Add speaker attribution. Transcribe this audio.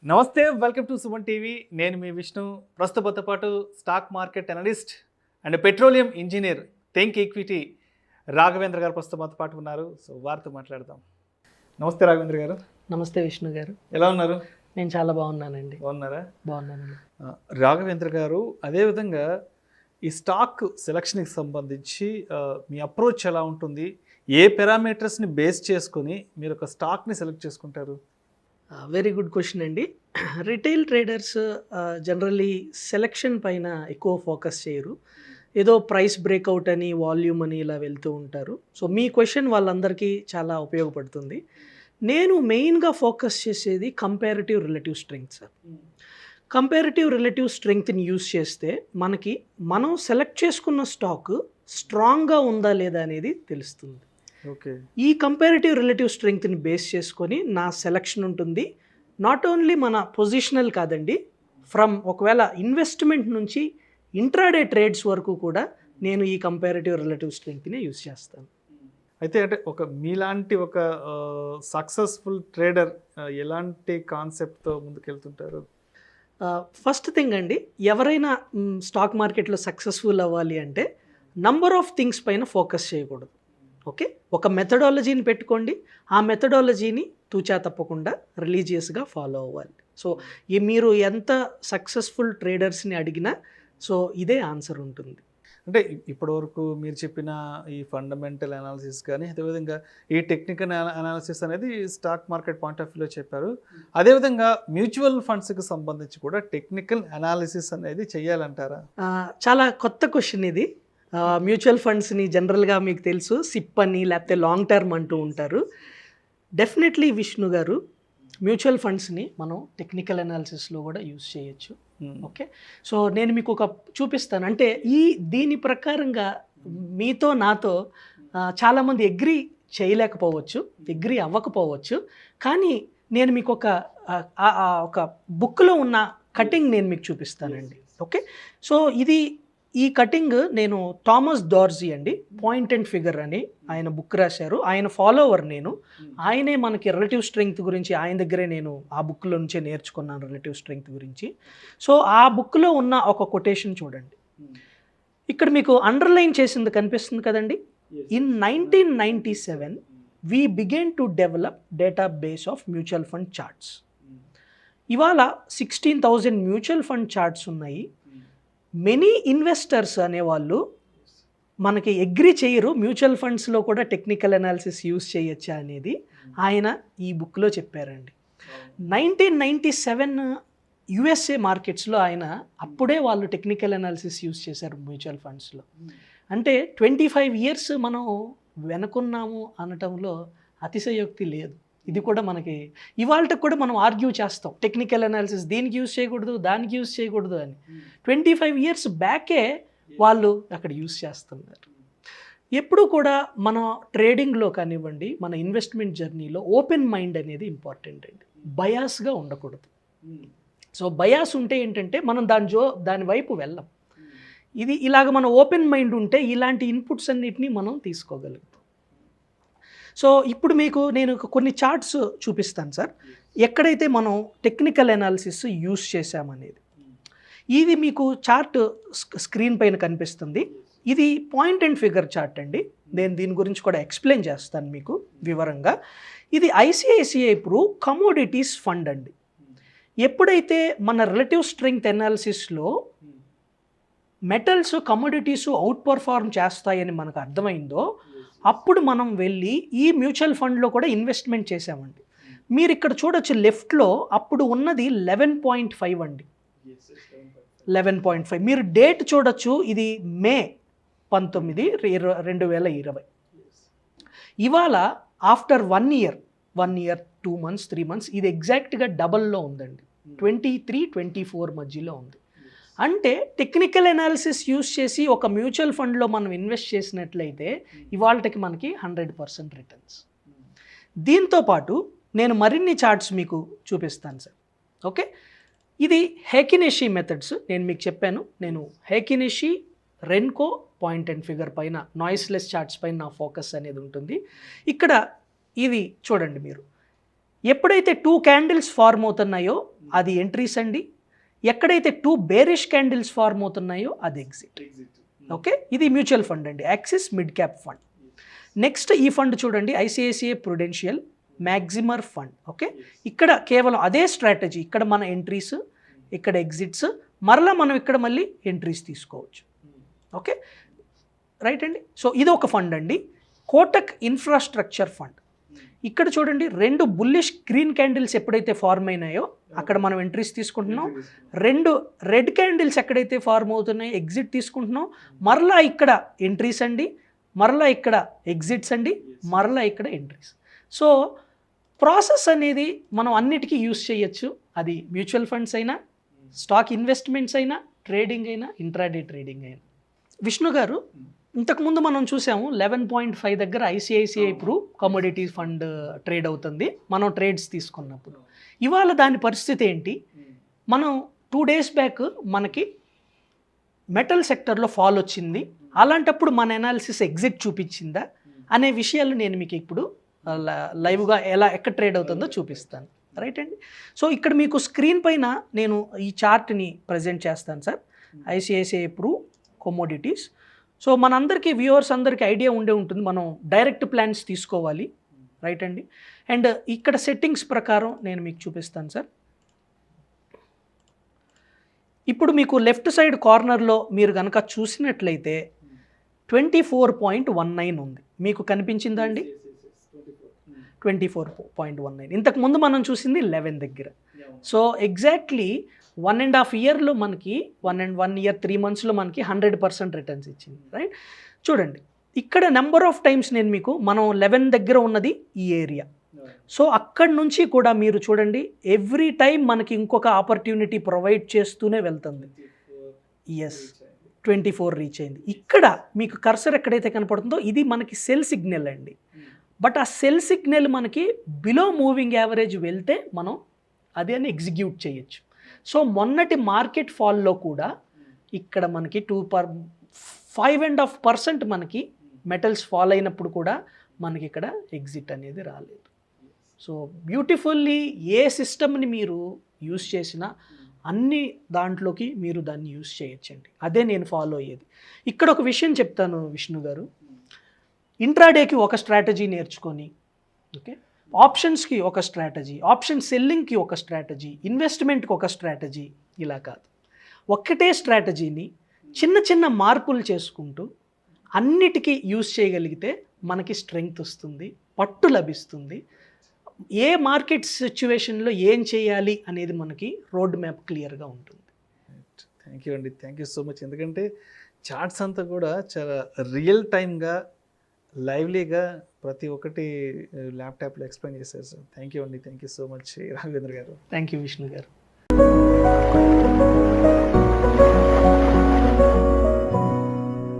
Speaker 1: నమస్తే, welcome to Suman TV. నేను మీ విష్ణు. ప్రస్తుతంతో పాటు stock market analyst and petroleum engineer think equity Raghavendra గారు ప్రస్తుతంతో పాటు ఉన్నారు. సో వారితో మాట్లాడదాం. నమస్తే రాఘవేంద్ర గారు.
Speaker 2: నమస్తే విష్ణు గారు.
Speaker 1: ఎలా ఉన్నారు?
Speaker 2: నేను చాలా బాగున్నానండి.
Speaker 1: బాగున్నారా?
Speaker 2: బాగున్నానండి.
Speaker 1: రాఘవేంద్ర గారు, అదేవిధంగా ఈ స్టాక్ సెలక్షన్కి సంబంధించి మీ అప్రోచ్ ఎలా ఉంటుంది? ఏ పారామీటర్స్ని బేస్ చేసుకొని మీరు ఒక స్టాక్ని సెలెక్ట్ చేసుకుంటారు?
Speaker 2: వెరీ గుడ్ క్వశ్చన్ అండి. రిటైల్ ట్రేడర్స్ జనరల్లీ సెలెక్షన్ పైన ఎక్కువ ఫోకస్ చేయరు. ఏదో ప్రైస్ బ్రేక్అవుట్ అని, వాల్యూమ్ అని ఇలా వెళ్తూ ఉంటారు. సో మీ క్వశ్చన్ వాళ్ళందరికీ చాలా ఉపయోగపడుతుంది. నేను మెయిన్గా ఫోకస్ చేసేది comparative relative strength sir. Comparative relative స్ట్రెంగ్త్ని యూస్ చేస్తే మనం సెలెక్ట్ చేసుకున్న స్టాక్ స్ట్రాంగ్గా ఉందా లేదా అనేది తెలుస్తుంది.
Speaker 1: ఓకే.
Speaker 2: ఈ కంపారిటివ్ రిలేటివ్ స్ట్రెంగ్త్ని బేస్ చేసుకొని నా సెలక్షన్ ఉంటుంది. నాట్ ఓన్లీ మన పొజిషనల్ కాదండి, ఒకవేళ ఇన్వెస్ట్మెంట్ నుంచి ఇంట్రాడే ట్రేడ్స్ వరకు కూడా నేను ఈ కంపారిటివ్ రిలేటివ్ స్ట్రెంగ్త్ని యూస్ చేస్తాను.
Speaker 1: అయితే మీలాంటి ఒక సక్సెస్ఫుల్ ట్రేడర్ ఎలాంటి కాన్సెప్ట్తో ముందుకెళ్తుంటారు?
Speaker 2: ఫస్ట్ థింగ్ అండి, ఎవరైనా స్టాక్ మార్కెట్లో సక్సెస్ఫుల్ అవ్వాలి అంటే నంబర్ ఆఫ్ థింగ్స్ పైన ఫోకస్ చేయకూడదు. ఓకే, ఒక మెథడాలజీని పెట్టుకోండి. ఆ మెథడాలజీని తూచా తప్పకుండా రిలీజియస్గా ఫాలో అవ్వాలి. సో మీరు ఎంత సక్సెస్ఫుల్ ట్రేడర్స్ని అడిగినా సో ఇదే ఆన్సర్ ఉంటుంది.
Speaker 1: అంటే ఇప్పటివరకు మీరు చెప్పిన ఈ ఫండమెంటల్ అనాలిసిస్ కానీ, అదేవిధంగా ఈ టెక్నికల్ అనాలిసిస్ అనేది స్టాక్ మార్కెట్ పాయింట్ ఆఫ్ వ్యూలో చెప్పారు. అదేవిధంగా మ్యూచువల్ ఫండ్స్కి సంబంధించి కూడా టెక్నికల్ అనాలిసిస్ అనేది చేయాలంటారా?
Speaker 2: చాలా కొత్త క్వశ్చన్ ఇది. మ్యూచువల్ ఫండ్స్ని జనరల్గా మీకు తెలుసు సిప్ అని, లేకపోతే లాంగ్ టర్మ్ అంటూ ఉంటారు. డెఫినెట్లీ విష్ణు గారు, మ్యూచువల్ ఫండ్స్ని మనం టెక్నికల్ అనాలిసిస్లో కూడా యూజ్ చేయొచ్చు. ఓకే, సో నేను మీకు చూపిస్తాను. అంటే దీని ప్రకారంగా మీతో నాతో చాలామంది అగ్రీ చేయలేకపోవచ్చు, అగ్రీ అవ్వకపోవచ్చు. కానీ నేను మీకు ఒక బుక్లో ఉన్న కటింగ్ నేను మీకు చూపిస్తానండి. ఓకే, సో ఈ కటింగ్ నేను థామస్ డార్జీ అండి, పాయింట్ అండ్ ఫిగర్ అని ఆయన బుక్ రాశారు. ఆయన ఫాలోవర్ నేను. ఆయనే మనకి రిలేటివ్ స్ట్రెంగ్త్ గురించి ఆయన దగ్గరే నేను ఆ బుక్లో నుంచే నేర్చుకున్నాను రిలేటివ్ స్ట్రెంగ్త్ గురించి. సో ఆ బుక్లో ఉన్న ఒక కొటేషన్ చూడండి. ఇక్కడ మీకు అండర్లైన్ చేసింది కనిపిస్తుంది కదండి. In 1997 we began to develop database of mutual fund charts. ఇవాళ 16,000 మ్యూచువల్ ఫండ్ చార్ట్స్ ఉన్నాయి. మెనీ ఇన్వెస్టర్స్ అనేవాళ్ళు మనకి అగ్రీ చేయరు మ్యూచువల్ ఫండ్స్లో కూడా టెక్నికల్ అనాలిసిస్ యూస్ చేయొచ్చా అనేది. ఆయన ఈ బుక్లో చెప్పారండి. 1997 యుఎస్ఏ మార్కెట్స్లో అప్పుడే వాళ్ళు టెక్నికల్ అనాలిసిస్ యూస్ చేశారు మ్యూచువల్ ఫండ్స్లో. అంటే 25 years మనం వెనుకున్నాము అనటంలో అతిశయోక్తి లేదు. ఇది కూడా మనకి ఇవాళకి కూడా మనం ఆర్గ్యూ చేస్తాం, టెక్నికల్ అనాలిసిస్ దీనికి యూజ్ చేయకూడదు, దానికి యూజ్ చేయకూడదు అని. 25 years బ్యాకే వాళ్ళు అక్కడ యూజ్ చేస్తున్నారు. ఎప్పుడు కూడా మన ట్రేడింగ్లో కానివ్వండి, మన ఇన్వెస్ట్మెంట్ జర్నీలో ఓపెన్ మైండ్ అనేది ఇంపార్టెంట్ అండి. బయాస్గా ఉండకూడదు. సో బయాస్ ఉంటే ఏంటంటే మనం దాని వైపు వెళ్ళం. ఇలాగ మన ఓపెన్ మైండ్ ఉంటే ఇలాంటి ఇన్పుట్స్ అన్నిటినీ మనం తీసుకోగలుగుతాం. సో ఇప్పుడు మీకు నేను కొన్ని చార్ట్స్ చూపిస్తాను సార్, ఎక్కడైతే మనం టెక్నికల్ అనాలిసిస్ యూస్ చేసామనేది. ఇది మీకు చార్ట్ స్క్రీన్ పైన కనిపిస్తుంది. ఇది పాయింట్ అండ్ ఫిగర్ చార్ట్ అండి. నేను దీని గురించి కూడా ఎక్స్ప్లెయిన్ చేస్తాను మీకు వివరంగా. ఇది ఐసిఐసిఐ ప్రూ కమోడిటీస్ ఫండ్ అండి. ఎప్పుడైతే మన రిలేటివ్ స్ట్రెంగ్త్ అనాలిసిస్లో మెటల్స్, కమోడిటీస్ అవుట్ పర్ఫార్మ్ చేస్తాయని మనకు అర్థమైందో అప్పుడు మనం వెళ్ళి ఈ మ్యూచువల్ ఫండ్లో కూడా ఇన్వెస్ట్మెంట్ చేసామండి. మీరు ఇక్కడ చూడొచ్చు లెఫ్ట్లో అప్పుడు ఉన్నది 11.5 అండి. 11.5 మీరు డేట్ చూడొచ్చు. ఇది మే 19, 2020. ఇవాళ ఆఫ్టర్ 1 year, 2 months, 3 months ఇది ఎగ్జాక్ట్గా డబల్లో ఉందండి. 23, 24 మధ్యలో ఉంది. అంటే టెక్నికల్ అనాలిసిస్ యూస్ చేసి ఒక మ్యూచువల్ ఫండ్లో మనం ఇన్వెస్ట్ చేసినట్లయితే ఇవాళకి మనకి 100% రిటర్న్స్. దీంతోపాటు నేను మరిన్ని చార్ట్స్ మీకు చూపిస్తాను సార్. ఓకే, ఇది హేకినేషి మెథడ్స్. నేను మీకు చెప్పాను, నేను హేకినేషి, రెన్కో, పాయింట్ అండ్ ఫిగర్ పైన, నాయిస్లెస్ చార్ట్స్ పైన నా ఫోకస్ అనేది ఉంటుంది. ఇక్కడ ఇది చూడండి మీరు, ఎప్పుడైతే 2 క్యాండిల్స్ ఫార్మ్ అవుతున్నాయో అది ఎంట్రీస్ అండి, ఎక్కడైతే 2 బేరిష్ క్యాండిల్స్ ఫార్మ్ అవుతున్నాయో అది ఎగ్జిట్. ఓకే, ఇది మ్యూచువల్ ఫండ్ అండి, axis mid cap fund. Next ఈ ఫండ్ చూడండి, ఐసిఐసిఐ ప్రుడెన్షియల్ మ్యాక్సిమర్ ఫండ్. ఓకే, ఇక్కడ కేవలం అదే స్ట్రాటజీ, ఇక్కడ మన ఎంట్రీస్, ఇక్కడ ఎగ్జిట్స్, మరలా మనం ఇక్కడ మళ్ళీ ఎంట్రీస్ తీసుకోవచ్చు. ఓకే రైట్ అండి. సో ఇది ఒక ఫండ్ అండి, కోటక్ ఇన్ఫ్రాస్ట్రక్చర్ ఫండ్. ఇక్కడ చూడండి 2 బుల్లిష్ గ్రీన్ క్యాండిల్స్ ఎప్పుడైతే ఫార్మ్ అయినాయో అక్కడ మనం ఎంట్రీస్ తీసుకుంటున్నాం, 2 రెడ్ క్యాండిల్స్ ఎక్కడైతే ఫార్మ్ అవుతున్నాయో ఎగ్జిట్ తీసుకుంటున్నాం, మరలా ఇక్కడ ఎంట్రీస్ అండి, మరలా ఇక్కడ ఎగ్జిట్స్ అండి, మరలా ఇక్కడ ఎంట్రీస్. సో ప్రాసెస్ అనేది మనం అన్నిటికీ యూస్ చేయొచ్చు, అది మ్యూచువల్ ఫండ్స్ అయినా, స్టాక్ ఇన్వెస్ట్మెంట్స్ అయినా, ట్రేడింగ్ అయినా, ఇంట్రాడే ట్రేడింగ్ అయినా. విష్ణు గారు, ఇంతకుముందు మనం చూసాము 11.5 దగ్గర ఐసిఐసిఐ ఇప్పుడు కమోడిటీ ఫండ్ ట్రేడ్ అవుతుంది మనం ట్రేడ్స్ తీసుకున్నప్పుడు. ఇవాళ దాని పరిస్థితి ఏంటి? మనం 2 days బ్యాక్ మనకి మెటల్ సెక్టర్లో ఫాల్ వచ్చింది, అలాంటప్పుడు మన అనాలిసిస్ ఎగ్జిట్ చూపించిందా అనే విషయాలు నేను మీకు ఇప్పుడు లైవ్గా ఎక్కడ ట్రేడ్ అవుతుందో చూపిస్తాను. రైట్ అండి. సో ఇక్కడ మీకు స్క్రీన్ పైన నేను ఈ చార్ట్ని ప్రజెంట్ చేస్తాను సార్, ఐసిఐసిఐ ఇప్పుడు కమోడిటీస్. సో మనందరికీ వ్యూవర్స్ అందరికీ ఐడియా ఉండే ఉంటుంది, మనం డైరెక్ట్ ప్లాన్స్ తీసుకోవాలి. రైట్ అండి. అండ్ ఇక్కడ సెట్టింగ్స్ ప్రకారం నేను మీకు చూపిస్తాను సార్. ఇప్పుడు మీకు లెఫ్ట్ సైడ్ కార్నర్లో మీరు కనుక చూసినట్లయితే 24.19 ఉంది, మీకు కనిపించిందా అండి? 24.19. ఇంతకుముందు మనం చూసింది 11 దగ్గర. సో ఎగ్జాక్ట్లీ 1.5 yearలో మనకి 1 year 3 monthsలో మనకి 100% రిటర్న్స్ ఇచ్చింది. రైట్, చూడండి ఇక్కడ నెంబర్ ఆఫ్ టైమ్స్ నేను మీకు, మనం 11 దగ్గర ఉన్నది ఈ ఏరియా. సో అక్కడి నుంచి కూడా మీరు చూడండి ఎవ్రీ టైం మనకి ఇంకొక ఆపర్చునిటీ ప్రొవైడ్ చేస్తూనే వెళ్తుంది. ఎస్, 24 రీచ్ అయింది. ఇక్కడ మీకు కర్సర్ ఎక్కడైతే కనపడుతుందో ఇది మనకి సెల్ సిగ్నల్ అండి, బట్ ఆ సెల్ సిగ్నల్ మనకి బిలో మూవింగ్ యావరేజ్ వెళ్తే మనం అది అని ఎగ్జిక్యూట్ చేయొచ్చు. సో మొన్నటి మార్కెట్ ఫాల్లో కూడా ఇక్కడ మనకి 5.5% మనకి మెటల్స్ ఫాల్ అయినప్పుడు కూడా మనకి ఇక్కడ ఎగ్జిట్ అనేది రాలేదు. సో బ్యూటిఫుల్లీ ఏ సిస్టమ్ని మీరు యూస్ చేసినా అన్ని దాంట్లోకి మీరు దాన్ని యూస్ చేయొచ్చండి, అదే నేను ఫాలో అయ్యేది. ఇక్కడ ఒక విషయం చెప్తాను విష్ణు గారు, ఇంట్రాడేకి ఒక స్ట్రాటజీ నేర్చుకొని, ఓకే, ఆప్షన్స్కి ఒక స్ట్రాటజీ, ఆప్షన్ సెల్లింగ్కి ఒక స్ట్రాటజీ, ఇన్వెస్ట్మెంట్కి ఒక స్ట్రాటజీ, ఇలా కాదు ఒక్కటే స్ట్రాటజీని చిన్న చిన్న మార్పులు చేసుకుంటూ అన్నిటికీ యూస్ చేయగలిగితే మనకి స్ట్రెంగ్త్ వస్తుంది, పట్టు లభిస్తుంది. ఏ మార్కెట్ సిచ్యువేషన్లో ఏం చేయాలి అనేది మనకి రోడ్ మ్యాప్ క్లియర్గా ఉంటుంది.
Speaker 1: థ్యాంక్ యూ అండి, థ్యాంక్ యూ సో మచ్. ఎందుకంటే చార్ట్స్ అంతా కూడా చాలా రియల్ టైమ్గా లైవ్లీగా ప్రతి ఒక్కటి ల్యాప్టాప్లో ఎక్స్ప్లెయిన్ చేశారు సార్. థ్యాంక్ యూ అండి, thank you so much Raghavendra గారు.
Speaker 2: థ్యాంక్ యూ విష్ణు గారు.